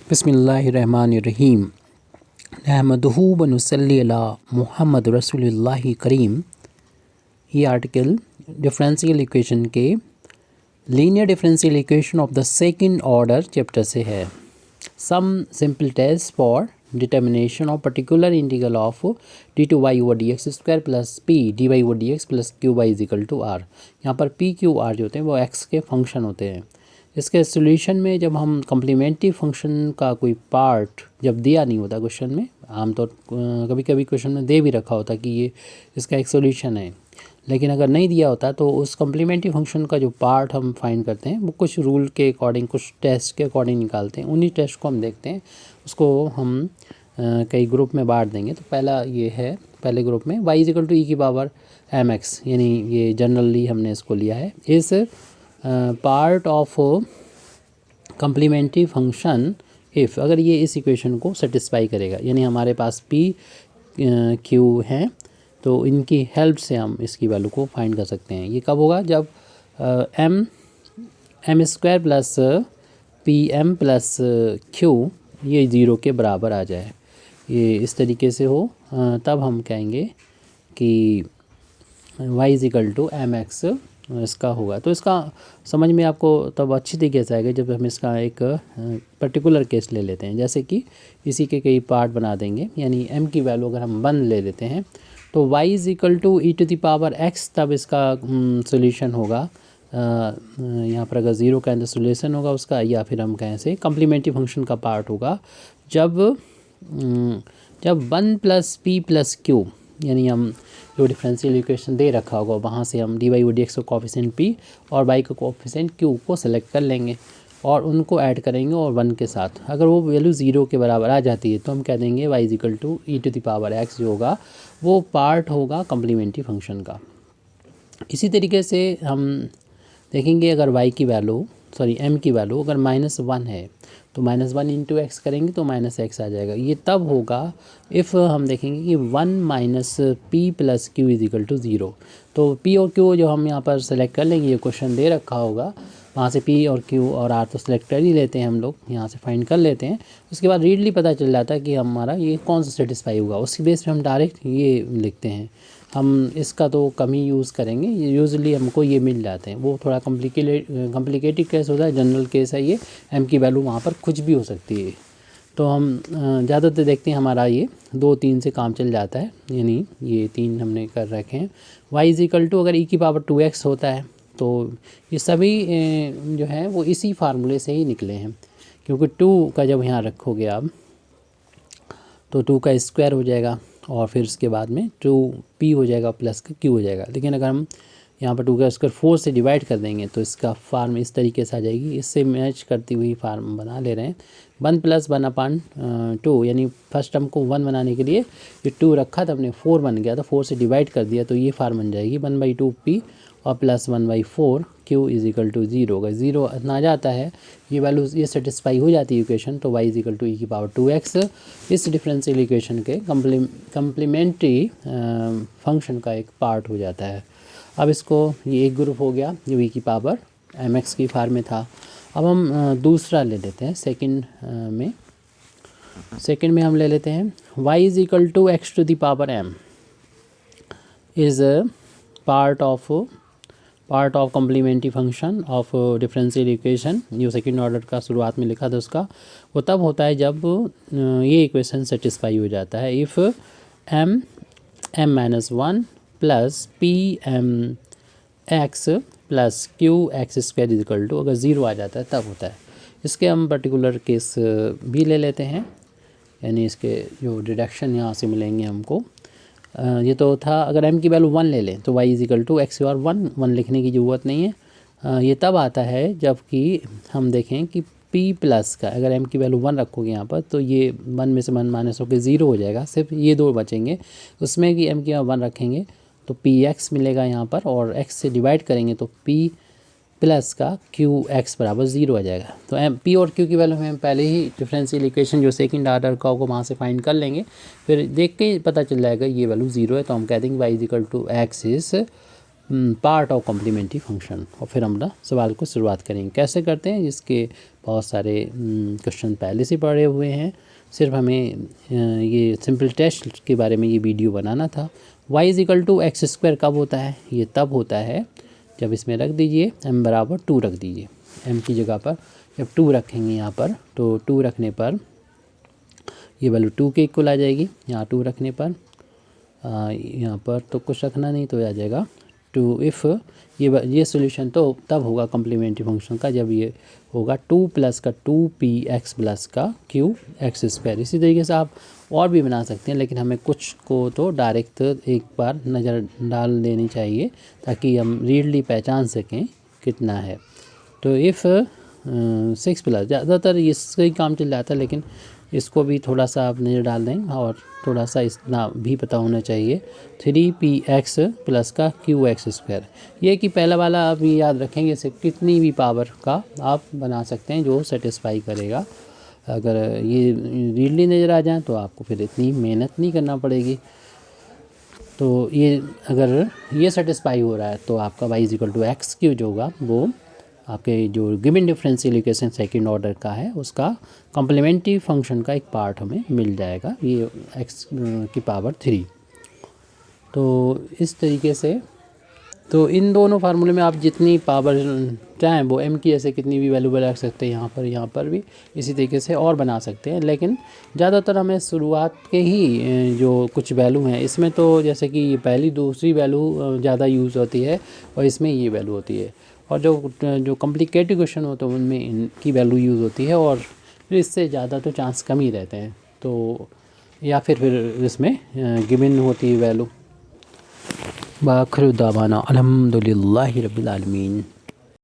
बिस्मिल्लाहिर्रहमानिर्रहीम नहमदुहु व नुसल्ली अला मुहम्मद रसूलुल्लाहि करीम। ये आर्टिकल डिफरेंशियल इक्वेशन के linear differential equation of the second order chapter से है। Some simple test for determination of particular integral of d2y over dx square plus p dy over dx plus qy is equal to r। यहाँ पर p q r जो होते हैं वो x के function होते हैं। इसके सॉल्यूशन में जब हम कम्प्लीमेंट्री फंक्शन का कोई पार्ट जब दिया नहीं होता क्वेश्चन में, आमतौर कभी कभी क्वेश्चन में दे भी रखा होता कि ये इसका एक सॉल्यूशन है, लेकिन अगर नहीं दिया होता तो उस कम्प्लीमेंट्री फंक्शन का जो पार्ट हम फाइंड करते हैं वो कुछ रूल के अकॉर्डिंग, कुछ टेस्ट के अकॉर्डिंग निकालते हैं। उन्हीं टेस्ट को हम देखते हैं, उसको हम कई ग्रुप में बांट देंगे। तो पहला ये है, पहले ग्रुप में y इज इक्वल टू ई की पावर mx, यानी ये जनरली हमने इसको लिया है। इस part of complementary function if, अगर ये इस इक्वेशन को सेटिस्फाई करेगा, यानी हमारे पास p q हैं, तो इनकी हेल्प से हम इसकी वैल्यू को फाइंड कर सकते हैं। ये कब होगा? जब m square plus p m plus q ये ज़ीरो के बराबर आ जाए, ये इस तरीके से हो, तब हम कहेंगे कि y is equal to m x इसका होगा। तो इसका समझ में आपको तब अच्छी तरीके से आएगा जब हम इसका एक पर्टिकुलर केस ले लेते हैं। जैसे कि इसी के कई पार्ट बना देंगे, यानी m की वैल्यू अगर हम 1 ले लेते हैं तो y is equal to e to the power x, तब इसका सोल्यूशन होगा। यहाँ पर अगर ज़ीरो का सोल्यूशन होगा उसका, या फिर हम कहें से कम्प्लीमेंट्री फंक्शन का पार्ट होगा जब 1 प्लस पी प्लस क्यू, यानी हम जो डिफरेंशियल इक्वेशन दे रखा होगा वहाँ से हम dy ओवर dx का कोफिशिएंट p और y का कोफिशिएंट q को सेलेक्ट कर लेंगे और उनको ऐड करेंगे और 1 के साथ। अगर वो वैल्यू 0 के बराबर आ जाती है तो हम कह देंगे y is equal to e to the power x जो होगा वो पार्ट होगा कम्प्लीमेंट्री फंक्शन का। इसी तरीके से हम देखेंगे अगर y की वैल्यू m की वैल्यू अगर -1 है तो -1 इंटू एक्स करेंगे तो -x आ जाएगा। ये तब होगा इफ़ हम देखेंगे कि 1 minus p plus q is equal to 0। तो p और q जो हम यहाँ पर सेलेक्ट कर लेंगे, ये क्वेश्चन दे रखा होगा, वहाँ से p और q और r तो सेलेक्ट कर ही लेते हैं हम लोग, यहाँ से फाइंड कर लेते हैं। उसके बाद रीडली पता चल जाता है कि हमारा ये कौन सा सेटिस्फाई होगा, उसकी बेस पे हम डायरेक्ट ये लिखते हैं। हम इसका तो कम ही यूज़ करेंगे, यूजुअली हमको ये मिल जाते हैं। वो थोड़ा कॉम्प्लिकेटेड केस होता है, जनरल केस है ये, m की वैल्यू वहाँ पर कुछ भी हो सकती है। तो हम ज़्यादातर देखते हैं हमारा ये 2-3 से काम चल जाता है, यानी ये 3 हमने कर रखे हैं। y इज इक्वल टू अगर e की पावर 2x होता है तो ये सभी जो है वो इसी फार्मूले से ही निकले हैं, क्योंकि 2 का जब यहाँ रखोगे आप तो 2 का स्क्वायर हो जाएगा और फिर उसके बाद में 2p हो जाएगा प्लस का q हो जाएगा। लेकिन अगर हम यहाँ पर 2 का स्क्वायर 4 से डिवाइड कर देंगे तो इसका फार्म इस तरीके से आ जाएगी। इससे मैच करती हुई फार्म बना ले रहे हैं 1 प्लस 1/2, यानी फर्स्ट टर्म को 1 बनाने के लिए ये 2 रखा था हमने, 4 बन गया, तो 4 से डिवाइड कर दिया तो ये फार्म बन जाएगी 1/2p और plus 1/4 q is equal to 0 होगा। 0 इतना आ जाता है, ये वैल्यू ये सेटिस्फाई हो जाती है इक्वेशन, तो y इज इक्वल टू ई की पावर 2x इस डिफरेंशियल इक्वेशन के कम्प्लीमेंट्री फंक्शन का एक पार्ट हो जाता है। अब इसको ये एक ग्रुप हो गया जो e की पावर mx की फार्म में था। अब हम दूसरा ले लेते हैं सेकंड में हम ले लेते हैं y is equal to x to the power m is part of complementary function of differential equation. जो सेकंड ऑर्डर का शुरुआत में लिखा था उसका, वो तब होता है जब ये इक्वेशन सेटिस्फाई हो जाता है। If m-1 plus p m x plus q x square is equal to, अगर 0 आ जाता है तब होता है। इसके हम पर्टिकुलर केस भी ले लेते हैं, यानी इसके जो डिडक्शन यहाँ से मिलेंगे हमको। ये तो था अगर m की वैल्यू 1 ले लें तो y is equal to x और 1 लिखने की ज़रूरत नहीं है। ये तब आता है जबकि हम देखें कि p प्लस का अगर m की वैल्यू 1 रखोगे यहाँ पर तो ये 1 में से 1 माइनस होकर 0 हो जाएगा, सिर्फ ये 2 बचेंगे। उसमें कि m की 1 रखेंगे तो px मिलेगा यहाँ पर, और x से डिवाइड करेंगे तो p प्लस का qx बराबर 0 आ जाएगा। तो p और q की वैल्यू में हम पहले ही डिफरेंशियल इक्वेशन जो सेकंड ऑर्डर का होगा वहाँ से फाइंड कर लेंगे, फिर देख के पता चल जाएगा ये वैल्यू 0 है, तो हम कह देंगे y is equal to x is part of complementary function. और फिर हम सवाल को शुरुआत करेंगे। कैसे करते हैं, जिसके बहुत सारे क्वेश्चन पहले से पढ़े हुए हैं, सिर्फ हमें ये सिंपल टेस्ट के बारे में ये वीडियो बनाना था। y = x² कब होता है, ये तब होता है जब इसमें रख दीजिए m = 2 रख दीजिए। m की जगह पर जब 2 रखेंगे यहाँ पर, तो 2 रखने पर ये वैल्यू 2 के इक्वल आ जाएगी। यहाँ 2 रखने पर यहाँ पर तो कुछ रखना नहीं, तो आ जाएगा 2 इफ़ ये सॉल्यूशन तो तब होगा कॉम्प्लीमेंट्री फंक्शन का जब ये होगा 2 प्लस का 2px प्लस का q(x²). इसी तरीके से आप और भी बना सकते हैं, लेकिन हमें कुछ को तो डायरेक्ट एक बार नज़र डाल देनी चाहिए ताकि हम रीडली पहचान सकें कितना है। तो इफ़ 6 प्लस, ज़्यादातर इसका ही काम चल जाता है, लेकिन इसको भी थोड़ा सा आप नज़र डाल दें और थोड़ा सा इतना भी पता होना चाहिए 3px प्लस का q(x²). ये कि पहला वाला आप याद रखेंगे, इसे कितनी भी पावर का आप बना सकते हैं जो सेटिस्फाई करेगा। अगर ये रीडली नज़र आ जाए तो आपको फिर इतनी मेहनत नहीं करना पड़ेगी। तो ये अगर ये सेटिस्फाई हो रहा है तो आपका y = x³ जो होगा वो आपके जो given differential equation second order का है उसका कॉम्प्लीमेंट्री फंक्शन का एक पार्ट हमें मिल जाएगा, ये x⁻3। तो इस तरीके से तो इन दोनों फार्मूले में आप जितनी पावर चाहें वो m की ऐसे कितनी भी वैल्यू रख सकते हैं, यहाँ पर भी इसी तरीके से और बना सकते हैं। लेकिन ज़्यादातर हमें शुरुआत के ही जो कुछ वैल्यू हैं इसमें, तो जैसे कि पहली दूसरी वैल्यू ज़्यादा यूज़ होती है और इसमें ये वैल्यू होती है, और जो कॉम्प्लिकेटेड क्वेश्चन होते हैं उनमें इनकी वैल्यू यूज़ होती है, और फिर इससे ज़्यादा तो चांस कम ही रहते हैं। तो या फिर इसमें गिवन होती है वैल्यू। बाखिर दावाना अल्हम्दुलिल्लाहि रब्बिल आलमीन।